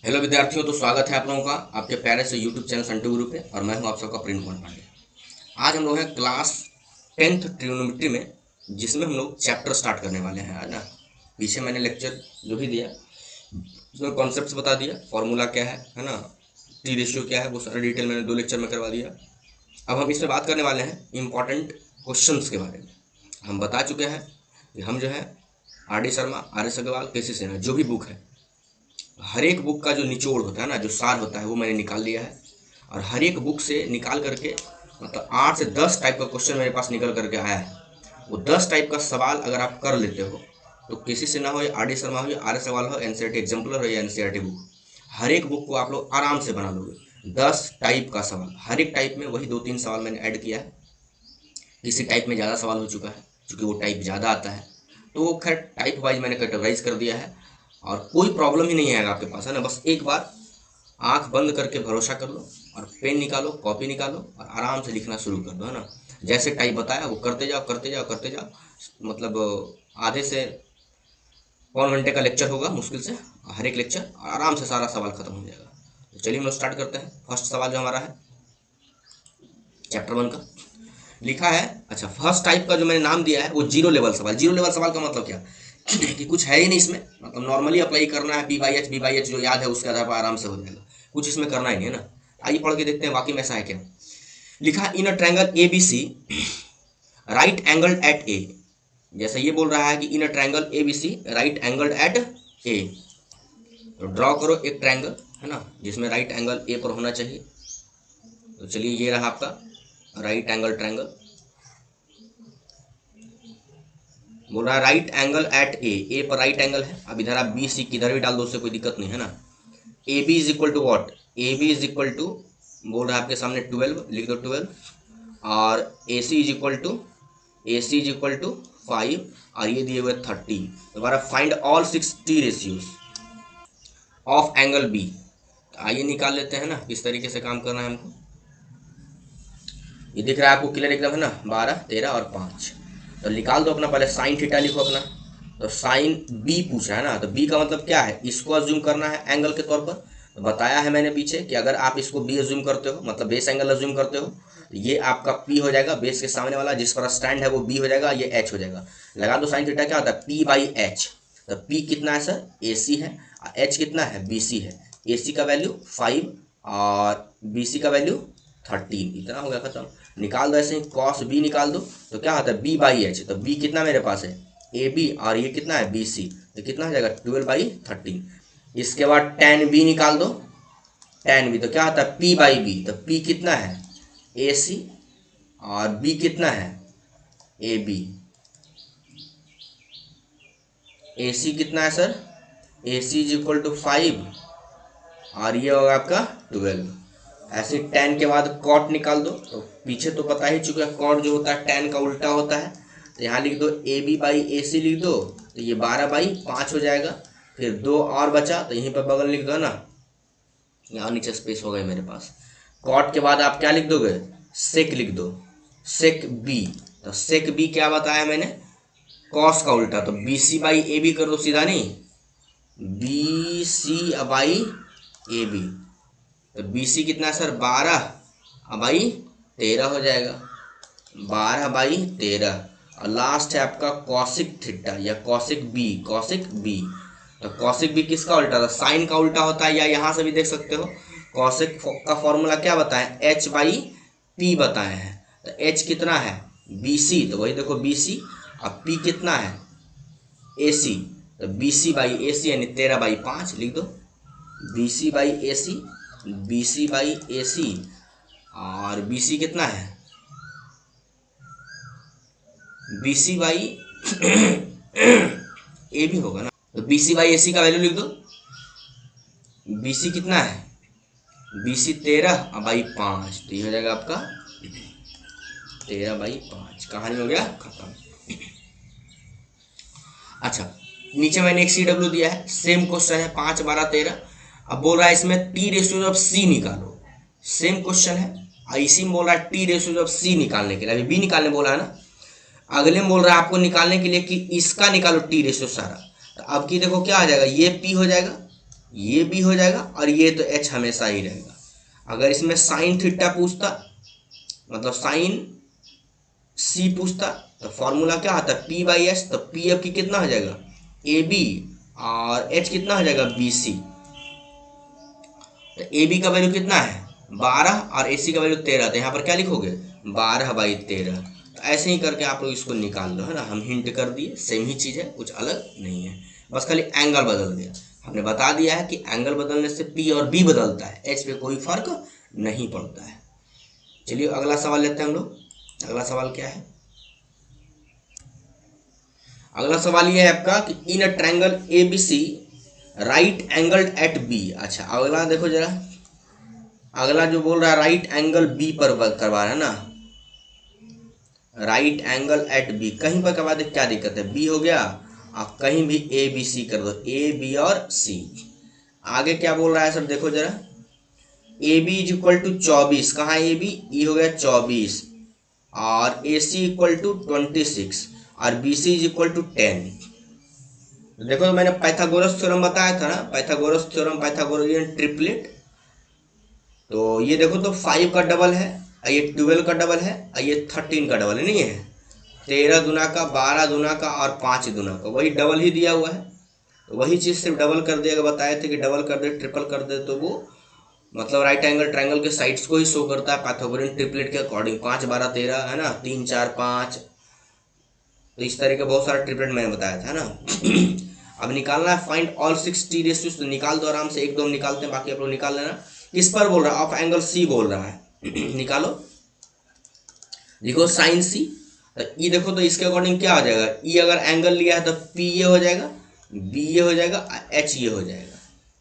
Hello विद्यार्थियों, तो स्वागत है आप लोगों का आपके प्यारे से यूट्यूब चैनल संटू गुरु पे। और मैं हूं आप सबका प्रिंस कुमार पांडे। आज हम लोग हैं क्लास 10th ट्रिग्नोमेट्री में, जिसमें हम लोग चैप्टर स्टार्ट करने वाले हैं, है ना। पीछे मैंने लेक्चर जो भी दिया उसमें कॉन्सेप्ट्स बता दिया, फॉर्मूला क्या है ना, टी रेशियो क्या है, वो सारा डिटेल मैंने 2 लेक्चर में करवा दिया। अब हम इसमें बात करने वाले हैं इंपॉर्टेंट क्वेश्चंस के बारे में। हम बता चुके हैं कि हम जो है R D Sharma, R S Agarwal, K C Sinha जो भी बुक है, हर एक बुक का जो निचोड़ होता है ना, जो सार होता है, वो मैंने निकाल लिया है। और हर एक बुक से निकाल करके मतलब 8 से 10 टाइप का क्वेश्चन मेरे पास निकल करके आया है। वो 10 टाइप का सवाल अगर आप कर लेते हो तो किसी से ना हो, या आर डी शर्मा हो, या आर एस अग्रवाल हो, एनसीईआरटी एग्जाम्पलर हो, या एनसीईआरटी बुक, हर एक बुक को आप लोग आराम से बना लोगे। 10 टाइप का सवाल, हर एक टाइप में वही 2-3 सवाल मैंने ऐड किया है। किसी टाइप में ज़्यादा सवाल हो चुका है क्योंकि वो टाइप ज़्यादा आता है, तो वो खैर टाइप वाइज मैंने कैटेगराइज कर दिया है। और कोई प्रॉब्लम ही नहीं आएगा आपके पास, है ना। बस एक बार आंख बंद करके भरोसा कर लो और पेन निकालो, कॉपी निकालो और आराम से लिखना शुरू कर दो, है ना। जैसे टाइप बताया वो करते जाओ करते जाओ करते जाओ। मतलब आधे से पौन घंटे का लेक्चर होगा मुश्किल से, हर एक लेक्चर, और आराम से सारा सवाल खत्म हो जाएगा। तो चलिए हम लोग स्टार्ट करते हैं। फर्स्ट सवाल जो हमारा है चैप्टर 1 का, लिखा है। अच्छा, फर्स्ट टाइप का जो मैंने नाम दिया है वो जीरो लेवल सवाल। जीरो लेवल सवाल का मतलब क्या कि कुछ है ही नहीं इसमें, मतलब नॉर्मली अप्लाई करना है, बी बाई एच जो याद है उसके आधार पर आराम से हो जाएगा। कुछ इसमें करना ही नहीं है ना। आइए पढ़ के देखते हैं वाकई में ऐसा है क्या। लिखा, in a triangle A B C right angled at A. जैसे ये बोल रहा है कि in a triangle A B C right angled at A, तो ड्रॉ करो एक ट्रायंगल, है ना, जिसमें राइट एंगल ए पर होना चाहिए। तो चलिए ये रहा आपका राइट एंगल ट्रायंगल। बोल रहा है राइट एंगल एट ए, ए पर राइट एंगल है। अब इधर आप बी सी किधर भी डाल दो, उससे कोई दिक्कत नहीं है ना। A B is equal to what, A B is equal to, बोल रहा है आपके सामने 12, लिख दो 12। और A C is equal to, A C is equal to 5, और ये दिए हुए 30। दोबारा find all 60 ratios of angle B. आइए निकाल लेते हैं ना किस तरीके से काम करना है हमको। ये दिख रहा है आपको क्लियर एकदम, है ना। 12, 13 और 5, तो निकाल दो अपना। पहले साइन थीटा लिखो अपना। तो साइन बी पूछा है ना, तो बी का मतलब क्या है, इसको अज्यूम करना है एंगल के तौर पर। तो बताया है मैंने पीछे कि अगर आप इसको बी अज्यूम करते हो, मतलब बेस एंगल अज्यूम करते हो, तो ये आपका पी हो जाएगा। बेस के सामने वाला जिस पर स्टैंड है वो बी हो जाएगा, ये एच हो जाएगा। लगा दो साइन थीटा क्या होता है, पी बाई एच। तो पी कितना है सर, ए सी है, और एच कितना है, बी सी है। ए सी का वैल्यू 5 और बी सी का वैल्यू 13। इतना हो गया खत्म। निकाल दो ऐसे ही, कॉस बी निकाल दो। तो क्या होता है, बी बाई एच। तो बी कितना मेरे पास है, ए बी, और ये कितना है, बी सी। तो कितना हो जाएगा, 12/13। इसके बाद टेन बी निकाल दो। टेन बी तो क्या होता है, पी बाई बी। तो पी कितना है, ए सी, और बी कितना है, ए बी। ए सी कितना है sir, A C is equal to 5, और ये होगा आपका 12। ऐसे 10 के बाद कॉट निकाल दो। तो पीछे तो पता ही चुका है, कॉट जो होता है 10 का उल्टा होता है। तो यहाँ लिख दो ए बी बाई ए सी लिख दो, तो ये 12/5 हो जाएगा। फिर 2 और बचा, तो यहीं पर बगल लिख दो ना, यहाँ नीचे स्पेस हो गई मेरे पास। कॉट के बाद आप क्या लिख दोगे, सेक लिख दो, सेक बी। तो सेक बी क्या बताया मैंने, कॉस का उल्टा। तो B C by A B कर दो सीधा, नहीं B C by A B. तो बी सी कितना है सर, 12/13 हो जाएगा, 12/13। और लास्ट है आपका कॉसिक थीटा या कॉसिक बी, कॉसिक बी। तो कॉसिक बी किसका उल्टा था, साइन का उल्टा होता है, या यहाँ से भी देख सकते हो। कॉसिक का फॉर्मूला क्या बताया, एच बाई पी बताए हैं। तो एच कितना है, बी सी, तो वही देखो बी सी। और पी कितना है, ए सी। तो बी सी बाई ए सी यानी 13/5 लिख दो, B C by A C, B C by A C. और बी सी कितना है, बी सी बाई ए भी होगा ना। तो बी सी बाई ए सी का वैल्यू लिख दो। बी सी कितना है, बी सी 13/5, तो ये हो जाएगा आपका 13/5। कहानी हो गया खत्म। अच्छा, नीचे मैंने एक सी डब्ल्यू दिया है, सेम क्वेश्चन है 5, 12, 13। अब बोल रहा है इसमें टी रेशियो ऑफ सी निकालो। सेम क्वेश्चन है, इसी में बोल रहा है टी रेशियो ऑफ सी निकालने के लिए। अभी बी निकालने बोला है ना, अगले में बोल रहा है आपको निकालने के लिए कि इसका निकालो टी रेशियो सारा। तो अब की देखो क्या आ जाएगा, ये पी हो जाएगा, ये बी हो जाएगा और ये तो एच हमेशा ही रहेगा। अगर इसमें साइन थीटा पूछता, मतलब साइन सी पूछता, तो फॉर्मूला क्या आता है पी बाई एच। तो पी अब की कितना हो जाएगा ए बी और एच कितना हो जाएगा बी सी। तो ए बी का वैल्यू कितना है 12 और ए सी का वैल्यू 13। तो यहाँ पर क्या लिखोगे 12/13। तो ऐसे ही करके आप लोग इसको निकाल लो, है ना। हम हिंट कर दिए, सेम ही चीज़ है, कुछ अलग नहीं है, बस खाली एंगल बदल गया। हमने बता दिया है कि एंगल बदलने से पी और बी बदलता है, एच पे कोई फर्क नहीं पड़ता है। चलिए अगला सवाल लेते हैं हम लोग। अगला सवाल क्या है? अगला सवाल ये है आपका कि in a triangle A B C right angled at B. अच्छा अगला देखो जरा, अगला जो बोल रहा है राइट एंगल बी पर करवा रहा है ना, राइट एंगल एट बी, कहीं पर करवा दे क्या दिक्कत है, बी हो गया, आप कहीं भी ए बी सी कर दो, ए बी और सी। आगे क्या बोल रहा है सर, देखो जरा, A B is equal to 24, कहाँ ए बी, ई हो गया 24 और ए सी इक्वल टू 26 और B C is equal to 10। देखो तो मैंने पाइथागोरस थ्योरम बताया था ना, पाइथागोरस थ्योरम, पाइथागोरियन ट्रिपलेट। तो ये देखो तो 5 का डबल है, ये 12 का डबल है, ये 13 का डबल है, नहीं है 13 दुना का, 12 दुना का और 5 दुना का, वही डबल ही दिया हुआ है। तो वही चीज़ सिर्फ डबल कर दिया, बताए थे कि डबल कर दे ट्रिपल कर दे तो वो मतलब राइट एंगल ट्रायंगल के साइड्स को ही शो करता है पाइथागोरियन ट्रिपलेट के अकॉर्डिंग। 5 12 13 है ना, 3 4 5, तो इस तरह के बहुत सारे ट्रिपलेट मैंने बताया था ना। अब निकालना है फाइंड ऑल 6 टी रेशियोज, तो निकाल दो आराम से, एक दो निकालते हैं, बाकी आप लोग निकाल लेना। किस पर बोल रहा है, ऑफ एंगल सी बोल रहा है। निकालो, देखो साइन सी, तो ई देखो तो इसके अकॉर्डिंग क्या हो जाएगा, ई अगर एंगल लिया है तो पी ये हो जाएगा, बी ये हो जाएगा, एच ये हो जाएगा।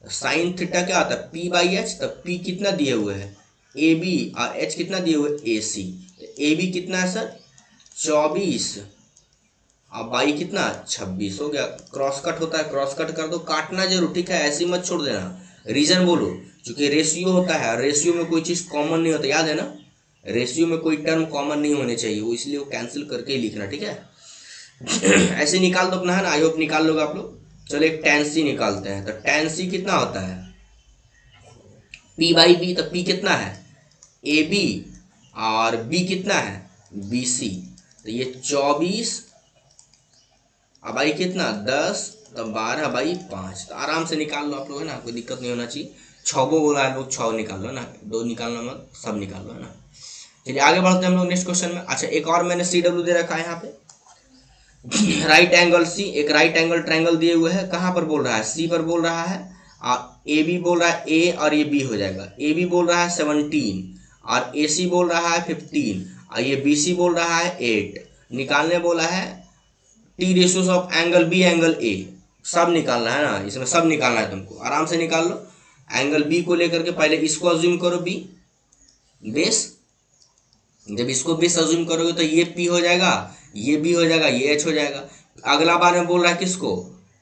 साइन थीटा क्या होता है पी बाई एच, तो पी कितना दिए हुए है ए बी और एच कितना दिए हुए ए सी। ए बी कितना है सर 24 और बाई कितना 26 हो गया। क्रॉस कट होता है, क्रॉस कट कर दो, काटना जरूर, ठीक है, ऐसे मत छोड़ देना, रीजन बोलो, क्योंकि रेशियो होता है, रेशियो में कोई चीज़ कॉमन नहीं होता, याद है ना, रेशियो में कोई टर्म कॉमन नहीं होने चाहिए, वो इसलिए वो कैंसिल करके ही लिखना, ठीक है। ऐसे निकाल दो अपना, है ना, आई होप निकाल लोगे आप लोग। चलो एक tan c निकालते हैं, तो tan c कितना होता है p बाई बी, तो p कितना है ए बी और b कितना है बी सी। तो ये 24 अब आई कितना 10, तो 12/5, तो आराम से निकाल लो आप लोग, है ना, कोई दिक्कत नहीं होना चाहिए। 6 बोला है लोग, 6 निकाल लो ना, 2 निकालना मत, सब निकाल लो, है ना। चलिए आगे बढ़ते हैं हम लोग नेक्स्ट क्वेश्चन में। अच्छा एक और मैंने सी डब्ल्यू दे रखा है यहाँ पे। राइट एंगल सी, एक राइट एंगल ट्रायंगल दिए हुए है, कहाँ पर बोल रहा है सी पर बोल रहा है, और ए बी बोल रहा है ए और ये बी हो जाएगा, ए बी बोल रहा है 17 और ए सी बोल रहा है 15 और ये बी सी बोल रहा है 8। निकालने बोला है T ratios of angle B angle A, सब निकालना है ना, इसमें सब निकालना है तुमको, आराम से निकाल लो। एंगल बी को लेकर के पहले इसको अज्यूम करो बी बेस, जब इसको बेस अज्यूम करोगे तो ये पी हो जाएगा, ये बी हो जाएगा, ये एच हो जाएगा। अगला बार में बोल रहा है किसको,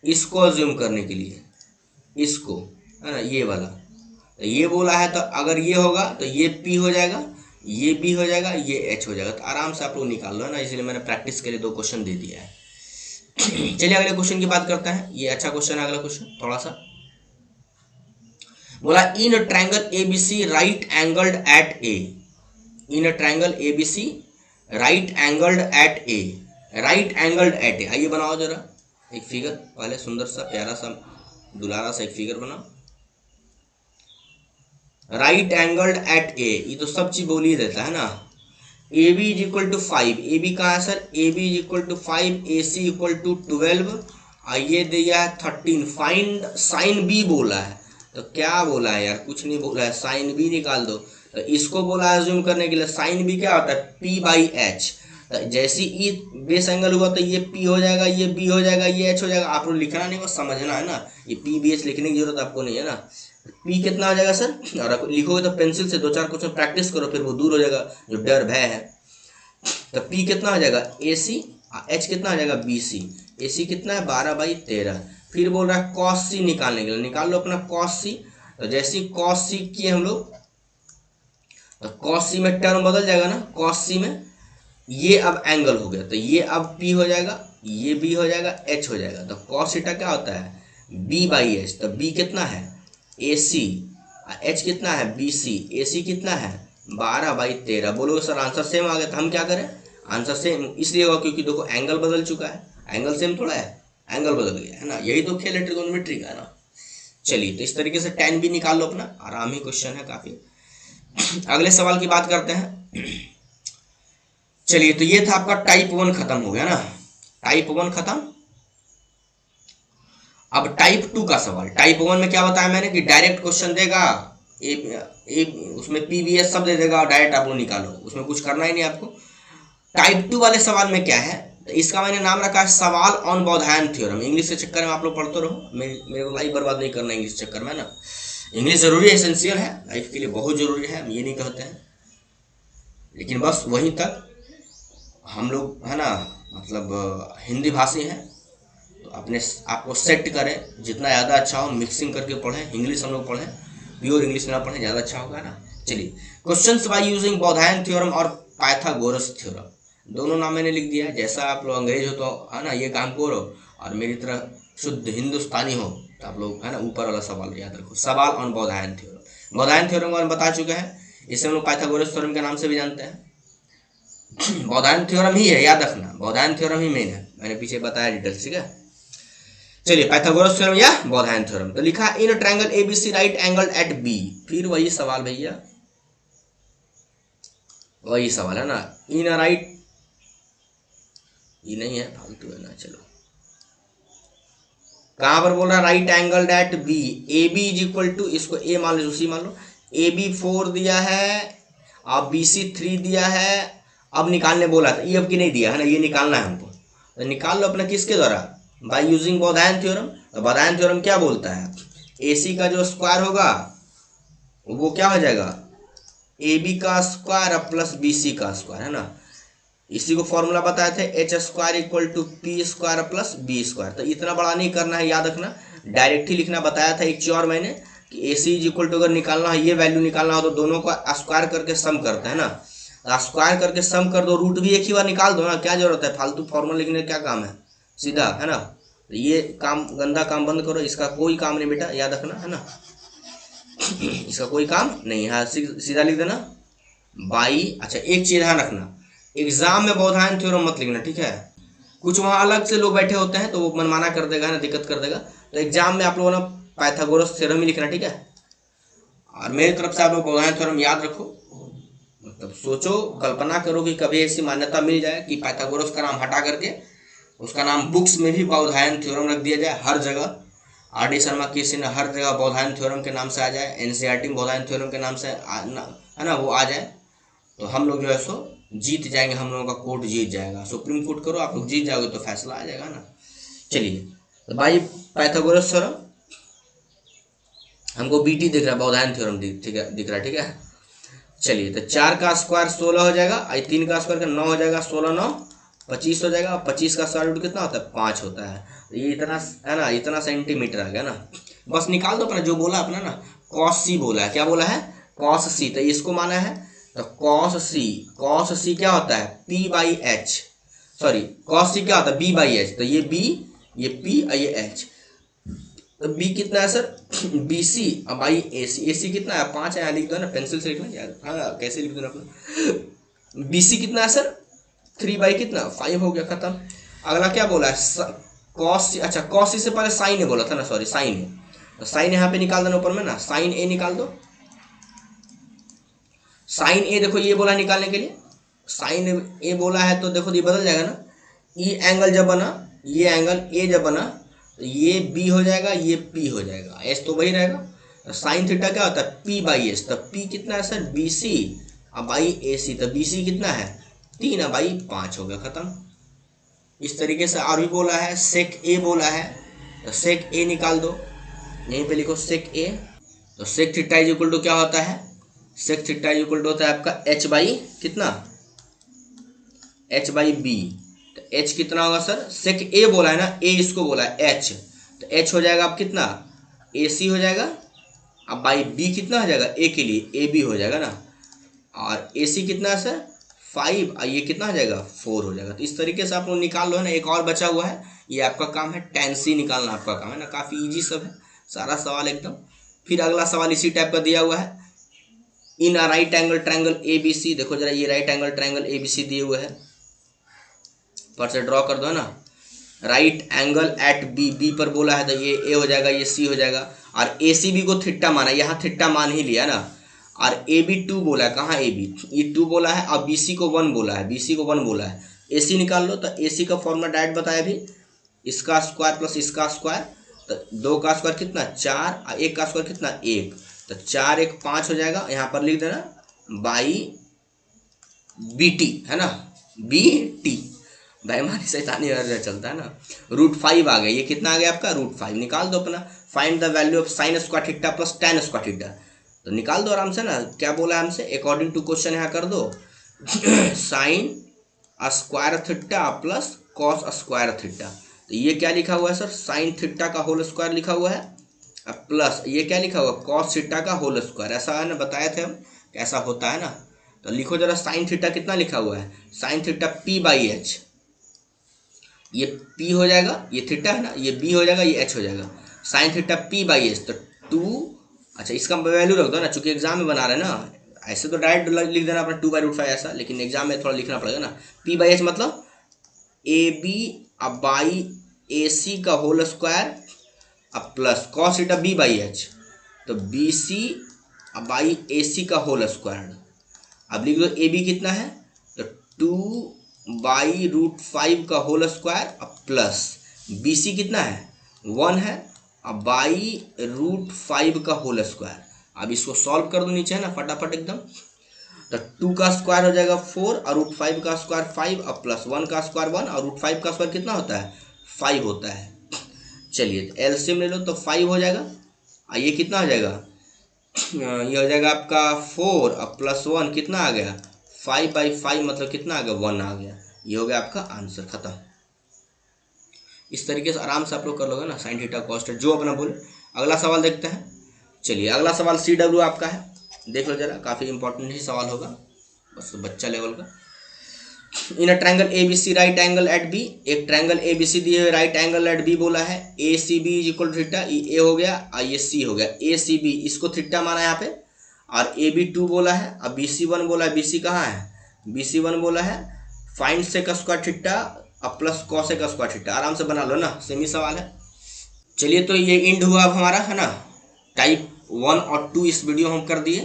इसको अज्यूम करने के लिए, इसको, है ना, ये वाला, तो ये बोला है, तो अगर ये होगा तो ये पी हो जाएगा, ये बी हो जाएगा, ये एच हो जाएगा। तो आराम से आप लोग निकाल लो, है ना, इसलिए मैंने प्रैक्टिस के लिए 2 क्वेश्चन दे दिया है। चलिए अगले क्वेश्चन की बात करते हैं, ये अच्छा क्वेश्चन है अगला क्वेश्चन थोड़ा सा। बोला in triangle ABC right angled at A, in triangle ABC right angled at A, right angled at A, आइए बनाओ जरा एक फिगर, पहले सुंदर सा प्यारा सा दुलारा सा एक फिगर बनाओ। राइट एंगल्ड एट ए, ये तो सब चीज बोल ही देता है ना। A B is equal to 5, A B कहाँ है sir, A B is equal to 5, A C equal to 12 और ये दिया है 13। फाइंड साइन बी बोला है, तो क्या बोला है यार, कुछ नहीं बोला है, साइन बी निकाल दो। तो इसको बोला है जूम करने के लिए, साइन बी क्या होता है पी बाई एच, तो जैसे ई बेस एंगल हुआ तो ये पी हो जाएगा, ये बी हो जाएगा, ये एच हो जाएगा। आप लोग लिखना नहीं, बस समझना है ना, ये पी बी एच लिखने की जरूरत आपको नहीं है ना। पी कितना हो जाएगा सर, और लिखोगे तो पेंसिल से 2-4 क्वेश्चन प्रैक्टिस करो, फिर वो दूर हो जाएगा जो डर भय है। तो पी कितना हो जाएगा ए सी, एच कितना हो जाएगा बी सी, ए सी कितना है 12/13। फिर बोल रहा है कॉस सी निकालने के लिए, निकाल लो अपना कॉस सी। तो जैसे कॉस सी किए हम लोग, तो कॉस सी में टर्म बदल जाएगा ना, कॉस सी में ये अब एंगल हो गया, तो ये अब पी हो जाएगा, ये बी हो जाएगा, एच हो जाएगा। तो कॉस थीटा क्या होता है बी बाई एच, तो बी कितना है AC, H कितना है BC, AC कितना है 12/13। बोलोगे सर आंसर सेम आ गया, तो हम क्या करें, आंसर सेम इसलिए होगा क्योंकि देखो एंगल बदल चुका है, एंगल सेम थोड़ा है, एंगल बदल गया है ना, यही तो खेल है ट्रिगोनोमेट्री का है ना। चलिए तो इस तरीके से tan भी निकाल लो अपना, आराम ही क्वेश्चन है काफी। अगले सवाल की बात करते हैं। चलिए तो ये था आपका टाइप 1 खत्म हो गया ना, टाइप 1 खत्म। अब टाइप 2 का सवाल। टाइप 1 में क्या बताया मैंने कि डायरेक्ट क्वेश्चन देगा, उसमें PVS सब दे देगा और डायरेक्ट आप लोग निकालो, उसमें कुछ करना ही नहीं आपको। टाइप 2 वाले सवाल में क्या है, तो इसका मैंने नाम रखा है सवाल ऑन बोधायन थ्योरम। इंग्लिश के चक्कर में आप लोग पढ़ते रहो, मेरे को लाइफ बर्बाद नहीं करना इंग्लिश चक्कर में ना। इंग्लिश जरूरी है, एसेंशियल है, लाइफ के लिए बहुत जरूरी है, हम ये नहीं कहते हैं, लेकिन बस वहीं तक हम लोग है ना, मतलब हिंदी भाषी हैं तो अपने आपको सेट करें, जितना ज़्यादा अच्छा हो मिक्सिंग करके पढ़ें। इंग्लिश हम लोग पढ़ें, प्योर इंग्लिश ना पढ़ें, ज़्यादा अच्छा होगा ना। चलिए questions by using Baudhayan theorem और पाइथागोरस थ्योरम, दोनों नाम मैंने लिख दिया है। जैसा आप लोग अंग्रेज हो तो है ना ये काम करो, और मेरी तरह शुद्ध हिंदुस्तानी हो तो आप लोग है ना ऊपर वाला सवाल याद रखो, सवाल on Baudhayan theorem. Baudhayan theorem को हम बता चुके हैं, इसे हम लोग पाइथागोरस थ्योरम के नाम से भी जानते हैं। बोधायन थ्योरम ही है, याद रखना, बोधायन थ्योरम ही मेन है, मैंने पीछे बताया डिटेल्स, ठीक है। चलिए पाइथागोरस थ्योरम या बोधायन थ्योरम, तो लिखा in triangle ABC right angle at B, फिर वही सवाल भैया, वही सवाल है ना, इन राइट, ये नहीं है फालतू है ना। चलो कहां पर बोल रहा है, right angle at B, AB is equal to, इसको A मान लो, C मान लो, AB 4 दिया है, अब BC 3 दिया है। अब निकालने बोला था, ये अब की नहीं दिया है ना, ये निकालना है हमको, तो निकाल लो अपना किसके द्वारा, बाय यूजिंग बोधायन थ्योरम। तो बोधायन थ्योरम क्या बोलता है, AC का जो स्क्वायर होगा वो क्या हो जाएगा, AB का स्क्वायर प्लस BC का स्क्वायर, है ना। इसी को फॉर्मूला बताए थे, H square equal to P square plus B square. तो इतना बड़ा नहीं करना है, याद रखना, डायरेक्ट ही लिखना बताया था एक चीज और मैंने कि AC इज इक्वल टू अगर निकालना है, ये वैल्यू निकालना हो तो दोनों को स्क्वायर करके सम करते हैं ना, स्क्वायर करके सम कर दो, रूट भी एक ही बार निकाल दो ना, क्या जरूरत है फालतू फॉर्मूला लिखने का, क्या काम है, सीधा है ना। ये काम गंदा काम बंद करो, इसका कोई काम नहीं बेटा, याद रखना है ना, इसका कोई काम नहीं है, सीधा लिख देना बाई। अच्छा एक चीज ध्यान रखना, एग्जाम में बोधायन थ्योरम मत लिखना, ठीक है। कुछ वहां अलग से लोग बैठे होते हैं तो वो मनमाना कर देगा ना, दिक्कत कर देगा, तो एग्जाम में आप लोगों ने पाइथागोरस थ्योरम ही लिखना, ठीक है। और मेरी तरफ से आप लोग बोधायन थ्योरम याद रखो, मतलब सोचो, कल्पना करो कि कभी ऐसी मान्यता मिल जाए कि पाइथागोरस का नाम हटा करके उसका नाम बुक्स में भी बोधायन थ्योरम रख दिया जाए, हर जगह RD शर्मा किसी ने हर जगह बोधायन थ्योरम के नाम से आ जाए, NCERT में बोधायन थ्योरम के नाम से है ना वो आ जाए, तो हम लोग जो है सो जीत जाएंगे, हम लोगों का कोर्ट जीत जाएगा, सुप्रीम कोर्ट करो, आप लोग जीत जाओगे तो फैसला आ जाएगा ना। चलिए तो भाई पाइथागोरस थ्योरम हमको BT दिख रहा है, बोधायन थ्योरम दिख रहा है, ठीक है। चलिए तो 4 का स्क्वायर 16 हो जाएगा, 3 का स्क्वायर का 9 हो जाएगा, 16 9 25 हो जाएगा, 25 का स्क्वायर रूट कितना होता है 5 होता है, ये इतना है ना, इतना सेंटीमीटर आ गया ना। बस निकाल दो अपना जो बोला अपना ना, cos C बोला है, क्या बोला है cos C, तो इसको माना है तो cos C क्या होता है P/H, सॉरी cos C क्या होता है B/H, तो ये B ये P और ये H, तो B कितना है सर BC और बाई AC कितना है 5 है, यहाँ लिख दो ना, पेंसिल से लिखना यार, हाँ कैसे लिख दो ना अपना, BC कितना है सर 3 कितना 5 हो गया, खत्म। अगला क्या बोला है cos, अच्छा cos C से पहले साइन ए बोला था ना, सॉरी साइन ए, तो साइन यहाँ पे निकाल देना ऊपर में ना, साइन ए निकाल दो, साइन ए देखो ये बोला निकालने के लिए, साइन ए बोला है तो देखो ये बदल जाएगा ना, ये एंगल जब बना, ये एंगल ए जब बना तो ये बी हो जाएगा, ये पी हो जाएगा, एस तो वही रहेगा, तो साइन थीटा क्या होता है P/S, तो पी कितना है सर BC और बाई AC, तो BC कितना है 3/5 हो गया, खत्म। इस तरीके से और भी बोला है, सेक ए बोला है, तो सेक ए निकाल दो, यहीं पे लिखो सेक ए, तो sec theta is equal to क्या होता है, sec theta is equal to होता है आपका H बाई कितना H/B, तो H कितना होगा सर, सेक ए बोला है ना, ए इसको बोला है H, तो H हो जाएगा अब कितना AC हो जाएगा, अब बाई B कितना हो जाएगा A के लिए AB हो जाएगा ना, और AC कितना है सर 5 और ये कितना हो जाएगा 4 हो जाएगा। तो इस तरीके से आप लोग निकाल लो है ना। एक और बचा हुआ है, ये आपका काम है tan C निकालना, आपका काम है ना, काफ़ी ईजी सब है, सारा सवाल एकदम फिर अगला सवाल इसी टाइप का दिया हुआ है, in a right angle triangle ABC, देखो जरा ये राइट एंगल ट्रायंगल ABC दिए हुए है, पर से ड्रॉ कर दो ना, राइट एंगल एट बी पर बोला है तो ये ए हो जाएगा, ये सी हो जाएगा, और ACB को थीटा माना, यहाँ थीटा मान ही लिया ना, और AB 2 बोला है, कहाँ AB ये 2 बोला है, और BC को 1 बोला है, BC को 1 बोला है, AC निकाल लो, तो AC का फॉर्मूला डायरेक्ट बताया भी, इसका स्क्वायर प्लस इसका स्क्वायर, तो 2 का स्क्वायर कितना 4 और 1 का स्क्वायर कितना 1, तो 4 1 5 हो जाएगा, यहाँ पर लिख देना बाई BT है ना, BT भाई हमारी शैतानी चलता है ना। √5 आ गया, ये कितना आ गया आपका √5, निकाल दो अपना, find the value of sine square theta plus tan square theta, तो निकाल दो आराम से ना, क्या बोला है हमसे, अकॉर्डिंग टू क्वेश्चन यहाँ कर दो sine square theta plus cos square theta, तो ये क्या लिखा हुआ है सर, साइन थीटा का होल स्क्वायर लिखा हुआ है, प्लस ये क्या लिखा हुआ, कॉस थीटा का होल स्क्वायर, ऐसा है ना, बताए थे हम कैसा होता है ना, तो लिखो जरा साइन थीटा कितना लिखा हुआ है, साइन थीटा P/H, ये P हो जाएगा, ये थीटा है ना, ये B हो जाएगा, ये H हो जाएगा, साइन थीटा P/H, तो 2, अच्छा इसका वैल्यू रख दो ना, चूंकि एग्जाम में बना रहे हैं ना, ऐसे तो डायरेक्ट लिख देना अपना 2/√5 ऐसा, लेकिन एग्जाम में थोड़ा लिखना पड़ेगा ना, P/H मतलब AB बाई AC का होल स्क्वायर अब प्लस कॉस थीटा B/H, तो BC बाई AC का होल स्क्वायर, अब लिख दो AB कितना है, तो 2/√5 का होल स्क्वायर अब प्लस BC कितना है 1 है, अब बाई√5 का होल स्क्वायर, अब इसको सॉल्व कर दो नीचे है ना फटाफट एकदम, तो 2 का स्क्वायर हो जाएगा 4 और √5 का स्क्वायर 5, अब प्लस 1 का स्क्वायर 1 और √5 का स्क्वायर कितना होता है 5 होता है। चलिए एलसीएम ले लो तो 5 हो जाएगा, और ये कितना हो जाएगा, ये हो जाएगा आपका 4 और प्लस 1 कितना आ गया 5/5, मतलब कितना आ गया 1 आ गया, ये हो गया आपका आंसर खत्म। इस तरीके से आराम से आप लोग कर लोगे ना साइन थीटा कॉस थीटा जो अपना बोले। अगला सवाल देखते हैं, चलिए अगला सवाल CW आपका है, देख लो जरा, काफ़ी इंपॉर्टेंट ही सवाल होगा, बस बच्चा लेवल का। In a triangle ABC right angle at B, एक ट्रायंगल ABC दिए हुए राइट एंगल एट B बोला है, ACB is equal to theta, ये A हो गया और ये C हो गया, ACB इसको थीटा माना यहाँ पे, और AB 2 बोला है, और BC 1 बोला है, BC कहाँ है BC 1 बोला है, फाइंड सेक स्क्वायर थीटा अब प्लस कॉसेक स्क्वायर थीटा, आराम से बना लो ना, सेम ही सवाल है। चलिए तो ये इंड हुआ अब हमारा है ना, टाइप 1 और 2 इस वीडियो हम कर दिए,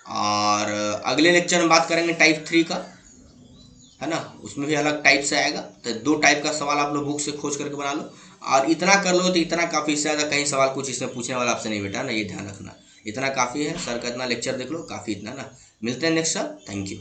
और अगले लेक्चर में बात करेंगे टाइप 3 का, है ना, उसमें भी अलग टाइप से आएगा, तो 2 टाइप का सवाल आप लोग बुक से खोज करके बना लो, और इतना कर लो तो इतना काफ़ी, ज़्यादा कहीं सवाल कुछ इसमें पूछने वाला आपसे नहीं बेटा ना, ये ध्यान रखना, इतना काफ़ी है, सर का इतना लेक्चर देख लो काफ़ी, इतना ना, मिलते हैं नेक्स्ट सर, थैंक यू।